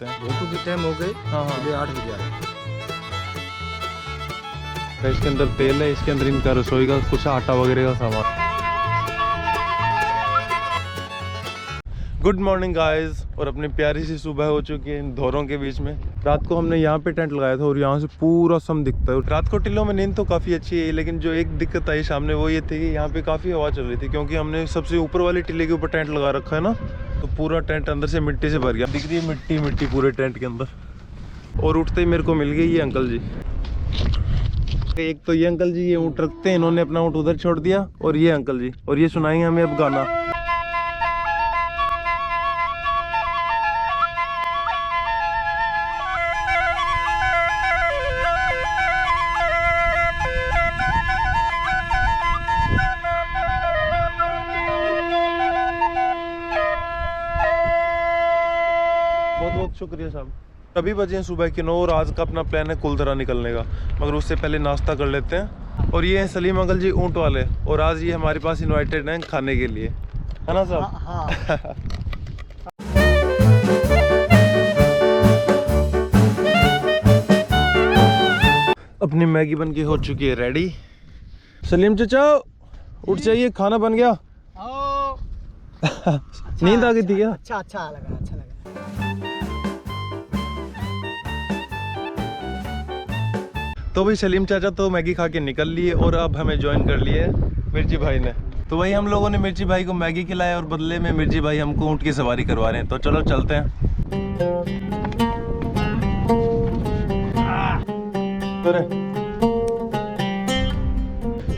भोटू की टाइम हो गई। हाँ हाँ, सुबह 8 बजे आए। इसके अंदर तेल है, इसके अंदर इनका रसोई का कुछ आटा वगैरह का सामान। गुड मॉर्निंग गाइस, और अपनी प्यारी सी सुबह हो चुकी है इन धोरों के बीच में। रात को हमने यहाँ पे टेंट लगाया था और यहाँ से पूरा सम दिखता है। रात को टिल्लों में नींद तो काफ़ी अच्छी है, लेकिन जो एक दिक्कत आई सामने वो ये थी कि यहाँ पे काफ़ी हवा चल रही थी, क्योंकि हमने सबसे ऊपर वाली टिल्ले के ऊपर टेंट लगा रखा है ना, तो पूरा टेंट अंदर से मिट्टी से भर गया। दिख रही है मिट्टी मिट्टी पूरे टेंट के अंदर। और उठते ही मेरे को मिल गई ये अंकल जी। एक तो ये अंकल जी ये ऊँट रखते हैं, इन्होंने अपना ऊँट उधर छोड़ दिया, और ये अंकल जी, और ये सुनाएंगे हमें अब गाना। बहुत बहुत शुक्रिया साहब। अभी बजे हैं सुबह के 9 और आज का अपना प्लान है कुलधरा निकलने का, मगर उससे पहले नाश्ता कर लेते हैं। और ये हैं सलीम अंकल जी ऊँट वाले, और आज ये हमारे पास इनवाइटेड हैं खाने के लिए, है ना साहब? हाँ। अपनी मैगी बन के हो चुकी है रेडी। सलीम चाचा उठ जाइए, खाना बन गया। नींद आ गई थी क्या? अच्छा लगा। तो भाई सलीम चाचा तो मैगी खा के निकल लिए, और अब हमें ज्वाइन कर लिए मिर्ची भाई ने। तो वही हम लोगों ने मिर्ची भाई को मैगी खिलाया, और बदले में मिर्ची भाई हमको ऊँट की सवारी करवा रहे हैं। तो चलो चलते हैं।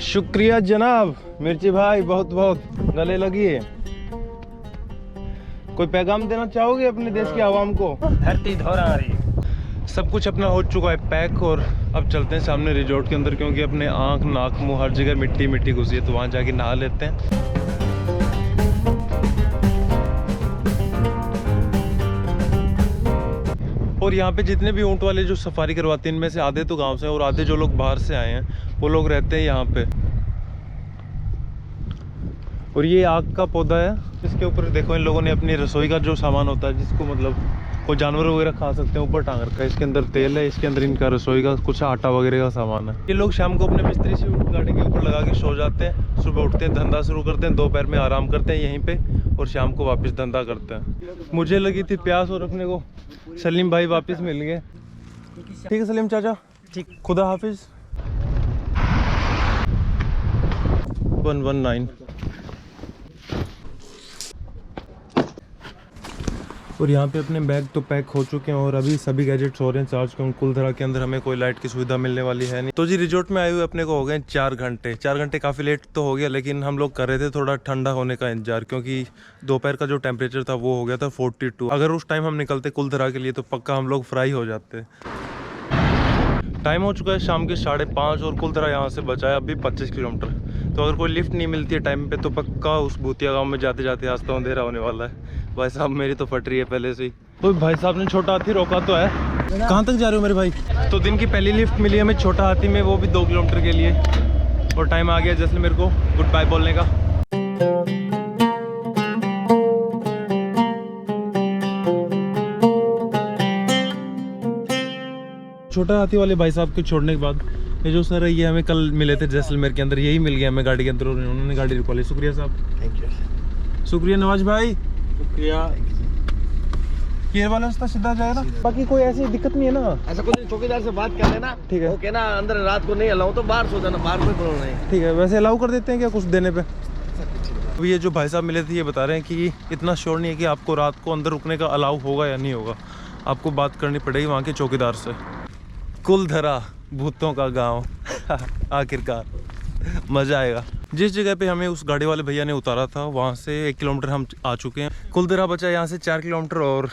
शुक्रिया जनाब मिर्ची भाई, बहुत बहुत गले लगी है। कोई पैगाम देना चाहोगे अपने देश की आवाम को? धरती धोरा आ रही है। सब कुछ अपना हो चुका है पैक, और अब चलते हैं सामने रिजॉर्ट के अंदर, क्योंकि अपने आँख नाक मुंह हर जगह मिट्टी मिट्टी घुसी है, तो वहाँ जाके नहा लेते हैं। और यहाँ पे जितने भी ऊँट वाले जो सफारी करवाते हैं, इनमें से आधे तो गांव से हैं और आधे जो लोग बाहर से आए हैं वो लोग रहते हैं यहाँ पे। और ये आग का पौधा है, इसके ऊपर देखो इन लोगों ने अपनी रसोई का जो सामान होता है, जिसको मतलब कोई जानवर वगैरह खा सकते हैं, ऊपर टांग रखा है। इसके अंदर तेल है, इसके अंदर इनका रसोई का कुछ आटा वगैरह का सामान है। ये लोग शाम को अपने बिस्तरी से गाड़ी के ऊपर लगा के सो जाते हैं, सुबह उठते हैं धंधा शुरू करते हैं, दोपहर में आराम करते हैं यहीं पे, और शाम को वापस धंधा करते हैं। मुझे लगी थी प्यास और अपने को सलीम भाई वापस मिल गए। ठीक है सलीम चाचा, ठीक। खुदा हाफिज। 119। और यहाँ पे अपने बैग तो पैक हो चुके हैं, और अभी सभी गैजेट्स हो रहे हैं चार्ज, क्योंकि कुलधरा के अंदर हमें कोई लाइट की सुविधा मिलने वाली है नहीं। तो जी रिजॉर्ट में आए हुए अपने को हो गए 4 घंटे। 4 घंटे काफ़ी लेट तो हो गया, लेकिन हम लोग कर रहे थे थोड़ा ठंडा होने का इंतजार, क्योंकि दोपहर का जो टेम्परेचर था वो हो गया था 42। अगर उस टाइम हम निकलते कुलधरा के लिए तो पक्का हम लोग फ्राई हो जाते। टाइम हो चुका है शाम के 5:30, और कुलधरा यहाँ से बचा है अभी 25 किलोमीटर। तो अगर कोई लिफ्ट नहीं मिलती है टाइम पे तो पक्का उस भूतिया गांव में जाते जाते आज तो अंधेरा होने वाला है। भाई साहब मेरी तो फट रही है पहले से ही। तो भाई साहब ने छोटा हाथी रोका तो है। कहाँ तक जा रहे हो मेरे भाई? तो दिन की पहली लिफ्ट मिली हमें छोटा हाथी में, वो भी 2 किलोमीटर के लिए, और टाइम आ गया जैसलमेर को गुड बाय बोलने का। छोटा हाथी वाले भाई साहब के छोड़ने के बाद ये जो सर है ये हमें कल मिले थे जैसलमेर के अंदर, यही मिल गया हमें गाड़ी के अंदर, और उन्होंने गाड़ी रुकवा ली। शुक्रिया साहब, थैंक यू। शुक्रिया नवाज भाई, शुक्रिया। ये वाला रास्ता सीधा जाएगा ना, बाकी कोई ऐसी दिक्कत नहीं है ना? ऐसा कुछ चौकीदार से बात कर लेना, ठीक है। वो कहना अंदर रात को नहीं अलाउ तो बाहर सो जाना, बाहर कोई प्रॉब्लम नहीं। ठीक है, वैसे अलाउ कर देते हैं क्या कुछ देने पे? अब ये जो भाई साहब मिले थे ये बता रहे हैं कि इतना श्योर नहीं है कि आपको रात को अंदर रुकने का अलाउ होगा या नहीं होगा, आपको बात करनी पड़ेगी वहाँ के चौकीदार से। कुलधरा भूतों का गाँव आखिरकार मज़ा आएगा। जिस जगह पे हमें उस गाड़ी वाले भैया ने उतारा था वहाँ से 1 किलोमीटर हम आ चुके हैं। कुलधरा बचा यहाँ से 4 किलोमीटर, और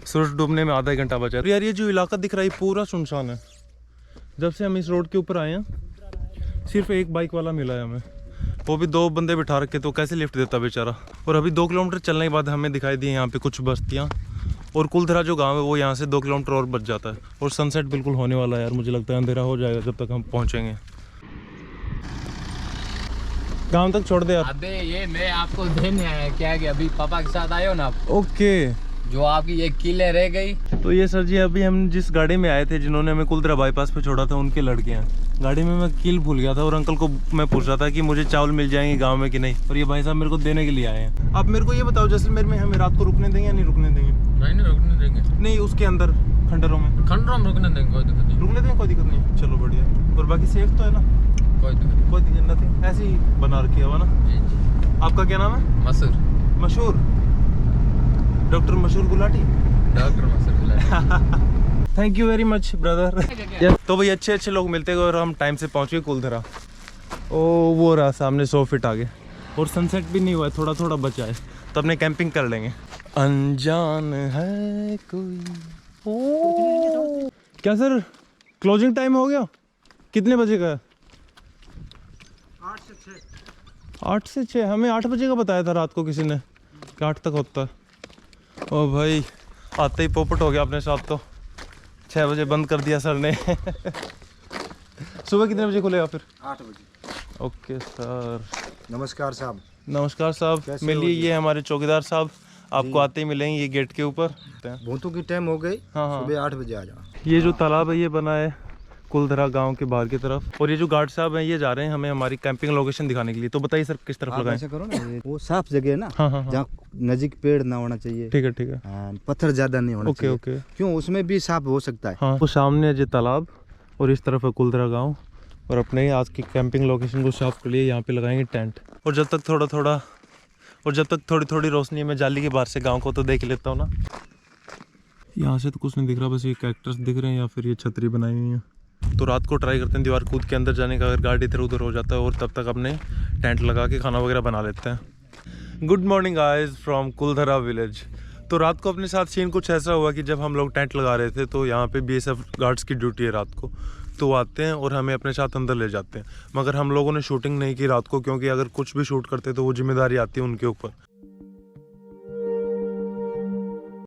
सूरज डूबने में आधा घंटा बचा है। यार ये जो इलाका दिख रहा है पूरा सुनसान है। जब से हम इस रोड के ऊपर आए हैं सिर्फ एक बाइक वाला मिला है हमें, वो भी 2 बंदे बिठा रखे, तो कैसे लिफ्ट देता बेचारा। और अभी 2 किलोमीटर चलने के बाद हमें दिखाई दी यहाँ पे कुछ बस्तियाँ, और कुलधरा जो गांव है वो यहाँ से 2 किलोमीटर और बच जाता है। और सनसेट बिल्कुल होने वाला है यार, मुझे लगता है अंधेरा हो जाएगा जब तक हम पहुँचेंगे। गांव तक छोड़ दे यार। अबे ये मैं आपको देने आया क्या कि अभी पापा के साथ आए हो ना आप? ओके जो आपकी ये किले रह गई। तो ये सर जी अभी हम जिस गाड़ी में आए थे, जिन्होंने हमें कुलधरा बाईपास पे छोड़ा था, उनके लड़के हैं। गाड़ी में मैं कील भूल गया था और अंकल को मैं पूछ रहा था कि मुझे चावल मिल जाएंगे गांव में कि नहीं, और ये भाई साहब मेरे को देने के लिए आए हैं। आप मेरे को ये बताओ जैसलमेर में हमें रात को रुकने देंगे या नहीं रुकने देंगे? नहीं रुकने देंगे। नहीं, उसके अंदर खंडरों में रुकने देंगे, कोई दिक्कत नहीं। रुकने देंगे, कोई दिक्कत नहीं। चलो बढ़िया। और बाकी सेफ तो है ना? कोई दिक्कत नहीं, ऐसे ही बना रखी है ना। जी। आपका क्या नाम है? मसूर। मशहूर डॉक्टर मशहूर गुलाटी। डॉक्टर मसूर Gulati. Thank you very much brother. तो भाई अच्छे लोग मिलते गए और हम टाइम से पहुंच गए कुलधरा। ओ वो रहा सामने 100 फीट आगे, और सनसेट भी नहीं हुआ है, थोड़ा थोड़ा बचा है, तो अपने कैंपिंग कर लेंगे। अनजान है कोई। ओ क्या सर क्लोजिंग टाइम हो गया? कितने बजे का है? 8 से 6। हमें 8 बजे का बताया था रात को किसी ने कि 8 तक होता है। ओ भाई आते ही पोपट हो गया अपने साथ। तो 6 बजे बंद कर दिया सर ने। सुबह कितने बजे खुलेगा फिर? 8 बजे। Okay sir. नमस्कार साहब। नमस्कार साहब, कैसे मिलिए, हो जी? ये हमारे चौकीदार साहब, आपको आते ही मिलेंगे ये गेट के ऊपर। भूतों की टाइम हो गई। हाँ। सुबह 8 बजे आ जाओ। ये जो तालाब है ये बना है कुलधरा गांव के बाहर की तरफ, और ये जो गार्ड साहब हैं ये जा रहे हैं हमें हमारी कैंपिंग लोकेशन दिखाने के लिए। तो बताइए सर किस तरफ आप लगाएं? ऐसा करो ना, वो साफ जगह है ना, हाँ। जहाँ नजीक पेड़ ना होना चाहिए। ठीक है। हाँ, पत्थर ज्यादा नहीं होना चाहिए। ओके। क्यों, उसमें भी सांप हो सकता है। हाँ, वो सामने है ये तालाब और इस तरफ है कुलधरा गांव, और अपने आज की कैंपिंग लोकेशन को साफ के लिए यहाँ पे लगाएंगे टेंट। और जब तक थोड़ी थोड़ी रोशनी में जाली के बाहर से गांव को तो देख लेता हूँ ना। यहाँ से तो कुछ नहीं दिख रहा, बस ये कैक्टस दिख रहे हैं या फिर ये छतरी बनाई हुई है। तो रात को ट्राई करते हैं दीवार कूद के अंदर जाने का, अगर गाड़ी इधर उधर हो जाता है, और तब तक अपने टेंट लगा के खाना वगैरह बना लेते हैं। Good morning guys from Kuldhara village. तो रात को अपने साथ सीन कुछ ऐसा हुआ कि जब हम लोग टेंट लगा रहे थे तो यहाँ पे BSF गार्ड्स की ड्यूटी है रात को, तो वो आते हैं और हमें अपने साथ अंदर ले जाते हैं। मगर हम लोगों ने शूटिंग नहीं की रात को, क्योंकि अगर कुछ भी शूट करते तो वो जिम्मेदारी आती है उनके ऊपर।